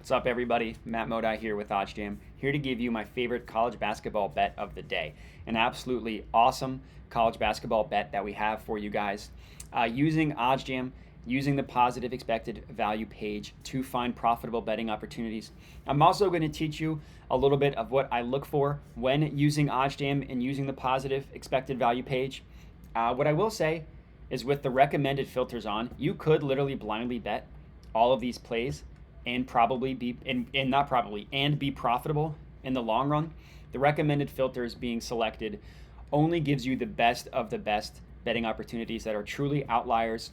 What's up, everybody? Matt Modi here with OddsJam, here to give you my favorite college basketball bet of the day. An absolutely awesome college basketball bet that we have for you guys. Using OddsJam, using the positive expected value page to find profitable betting opportunities. I'm also going to teach you a little bit of what I look for when using OddsJam and using the positive expected value page. What I will say is with the recommended filters on, you could literally blindly bet all of these plays and probably be and be profitable in the long run. The recommended filters being selected only gives you the best of the best betting opportunities that are truly outliers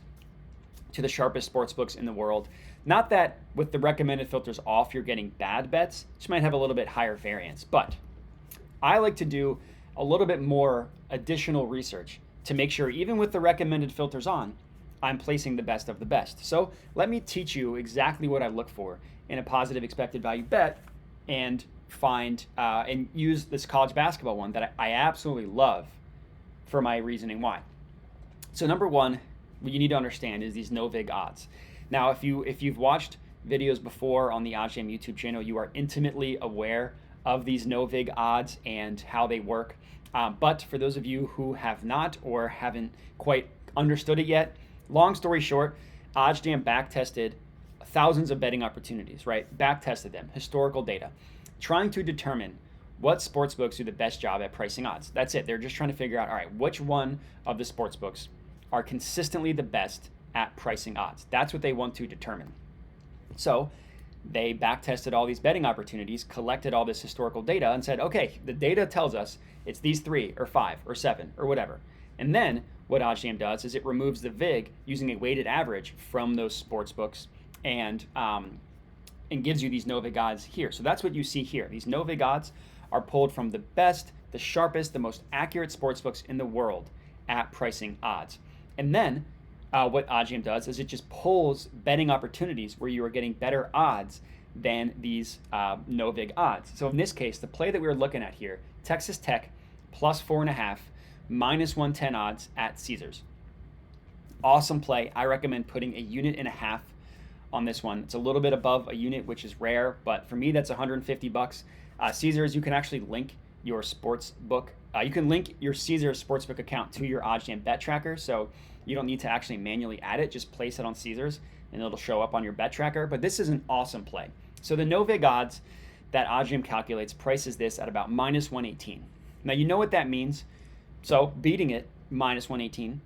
to the sharpest sports books in the world. Not that with the recommended filters off you're getting bad bets, which might have a little bit higher variance, but I like to do a little bit more additional research to make sure even with the recommended filters on, I'm placing the best of the best. So let me teach you exactly what I look for in a positive expected value bet and find and use this college basketball one that I absolutely love for my reasoning why. So number one, what you need to understand is these no-vig odds. Now, if you've watched videos before on the OddsJam YouTube channel, you are intimately aware of these no-vig odds and how they work. But for those of you who have not or haven't quite understood it yet, long story short, OddsJam backtested thousands of betting opportunities, right? Backtested them, historical data, trying to determine what sportsbooks do the best job at pricing odds. That's it. They're just trying to figure out, all right, which one of the sportsbooks are consistently the best at pricing odds. That's what they want to determine. So they backtested all these betting opportunities, collected all this historical data, and said, okay, the data tells us it's these 3 or 5 or 7 or whatever. And then what OddsJam does is it removes the VIG using a weighted average from those sports books and gives you these no-vig odds here. So that's what you see here. These no-vig odds are pulled from the best, the sharpest, the most accurate sports books in the world at pricing odds. And then what OddsJam does is it just pulls betting opportunities where you are getting better odds than these no-vig odds. So in this case, the play that we were looking at here, Texas Tech plus 4.5, minus 110 odds at Caesars. Awesome play. I recommend putting 1.5 units on this one. It's a little bit above a unit, which is rare, but for me, that's $150. Caesars, you can actually link your sports book. You can link your Caesars sportsbook account to your OddsJam bet tracker, so you don't need to actually manually add it. Just place it on Caesars, and it'll show up on your bet tracker. But this is an awesome play. So the no-vig odds that OddsJam calculates prices this at about minus 118. Now, you know what that means. So beating it, minus 118,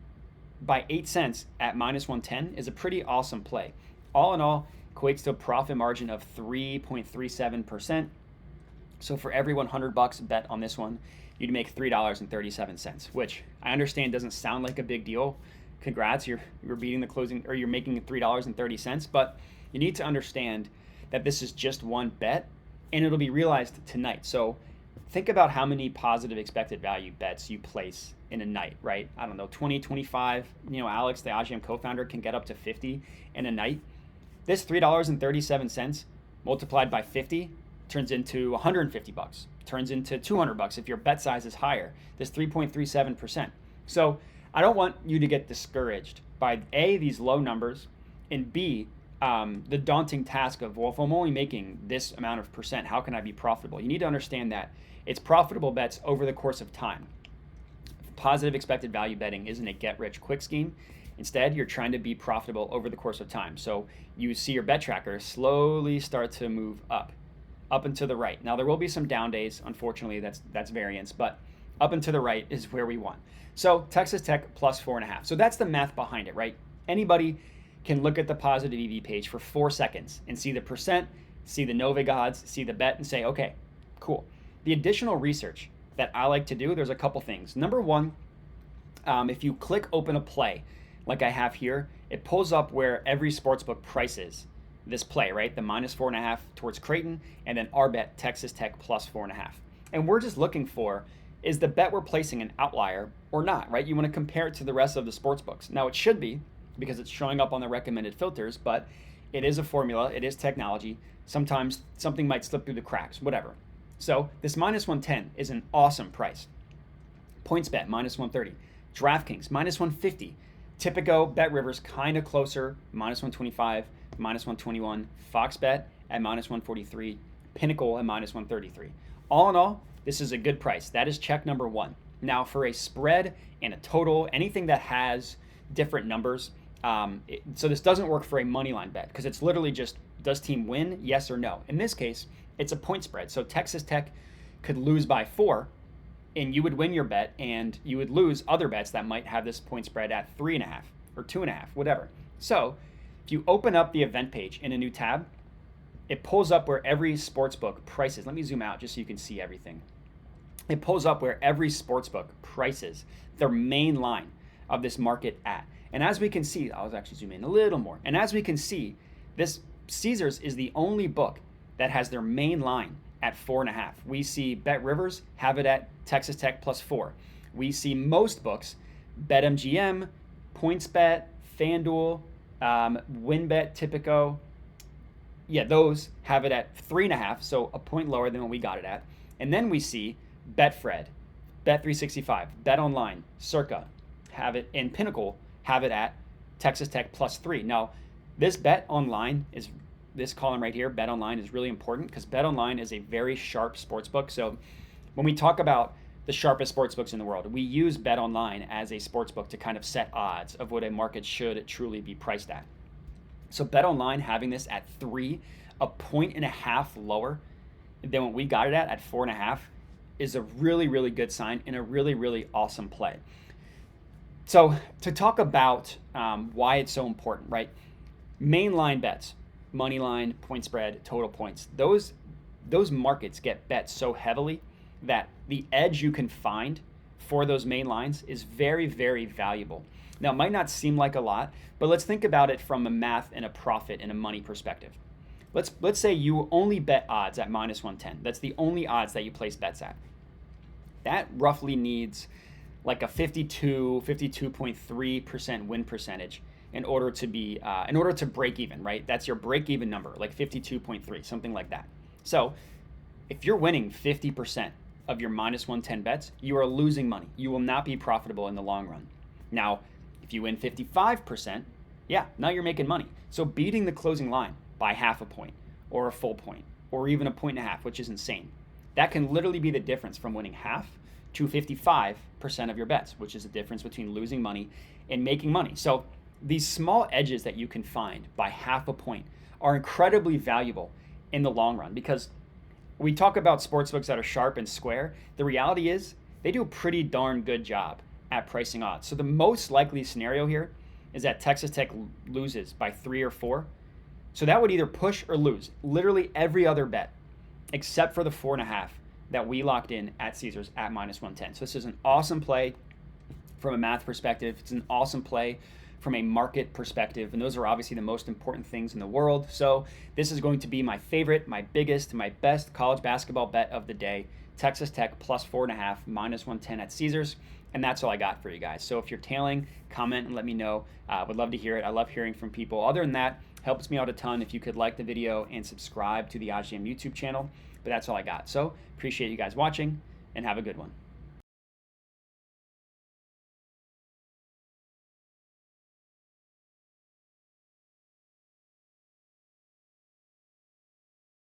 by 8 cents at minus 110 is a pretty awesome play. All in all, equates to a profit margin of 3.37%. So for every $100 bet on this one, you'd make $3.37, which I understand doesn't sound like a big deal. Congrats, you're beating the closing, or you're making $3.30, but you need to understand that this is just one bet, and it'll be realized tonight. So think about how many positive expected value bets you place in a night, right? I don't know, 20, 25. Alex, the OddsJam co-founder, can get up to 50 in a night. This $3.37 multiplied by 50 turns into $150, turns into $200 if your bet size is higher. This 3.37%. So I don't want you to get discouraged by A, these low numbers, and B, the daunting task of, well, if I'm only making this amount of percent, how can I be profitable? You need to understand that it's profitable bets over the course of time. Positive expected value betting isn't a get-rich-quick scheme. Instead, you're trying to be profitable over the course of time. So you see your bet tracker slowly start to move up and to the right. Now, there will be some down days. Unfortunately, that's variance, but up and to the right is where we want. So Texas Tech plus 4.5. So that's the math behind it, right? Anybody can look at the positive EV page for 4 seconds and see the percent, see the no-vig odds, see the bet, and say, okay, cool. The additional research that I like to do, there's a couple things. Number one, if you click open a play, like I have here, it pulls up where every sportsbook prices this play, right? The minus 4.5 towards Creighton, and then our bet, Texas Tech plus 4.5. And we're just looking for, is the bet we're placing an outlier or not, right? You want to compare it to the rest of the sportsbooks. Now, it should be, because it's showing up on the recommended filters, but it is a formula, it is technology. Sometimes something might slip through the cracks, whatever. So this minus 110 is an awesome price. PointsBet, minus 130. DraftKings, minus 150. Tipico, BetRivers, kind of closer, minus 125, minus 121. FoxBet at minus 143, Pinnacle at minus 133. All in all, this is a good price. That is check number one. Now, for a spread and a total, anything that has different numbers, so this doesn't work for a money line bet because it's literally just, does team win, yes or no? In this case, it's a point spread. So Texas Tech could lose by 4, and you would win your bet, and you would lose other bets that might have this point spread at 3.5 or 2.5, whatever. So if you open up the event page in a new tab, it pulls up where every sportsbook prices. Let me zoom out just so you can see everything. It pulls up where every sportsbook prices their main line of this market at. And as we can see, I'll actually zoom in a little more. And as we can see, this Caesars is the only book that has their main line at 4.5. We see Bet Rivers have it at Texas Tech plus 4. We see most books, BetMGM, PointsBet, FanDuel, WinBet, Tipico. Yeah, those have it at 3.5, so a point lower than what we got it at. And then we see Betfred, Bet365, BetOnline, Circa have it, and Pinnacle have it at Texas Tech plus 3. Now, this BetOnline is, this column right here, BetOnline, is really important because BetOnline is a very sharp sports book. So when we talk about the sharpest sports books in the world, we use BetOnline as a sports book to kind of set odds of what a market should truly be priced at. So BetOnline having this at 3, a 1.5 lower than what we got it at 4.5, is a really, really good sign and a really, really awesome play. So to talk about why it's so important, right? Mainline bets, money line, point spread, total points, those markets get bet so heavily that the edge you can find for those main lines is very, very valuable. Now, it might not seem like a lot, but let's think about it from a math and a profit and a money perspective. Let's say you only bet odds at minus 110. That's the only odds that you place bets at. That roughly needs like a 52.3% win percentage in order to be in order to break even, right? That's your break even number, like 52.3, something like that. So if you're winning 50% of your minus 110 bets, you are losing money. You will not be profitable in the long run. Now, if you win 55%, yeah, now you're making money. So beating the closing line by half a point or a full point or even a 1.5, which is insane. That can literally be the difference from winning half to 55% of your bets, which is the difference between losing money and making money. So these small edges that you can find by half a point are incredibly valuable in the long run, because we talk about sportsbooks that are sharp and square. The reality is they do a pretty darn good job at pricing odds. So the most likely scenario here is that Texas Tech loses by 3 or 4. So that would either push or lose literally every other bet except for the 4.5 that we locked in at Caesars at minus 110. So this is an awesome play from a math perspective. It's an awesome play from a market perspective, and those are obviously the most important things in the world. So this is going to be my favorite, my biggest, my best college basketball bet of the day. Texas Tech plus 4.5, minus 110 at Caesars. And that's all I got for you guys. So if you're tailing, comment and let me know. Would love to hear it. I love hearing from people. Other than that, helps me out a ton if you could like the video and subscribe to the OddsJam YouTube channel. But that's all I got. So appreciate you guys watching, and have a good one.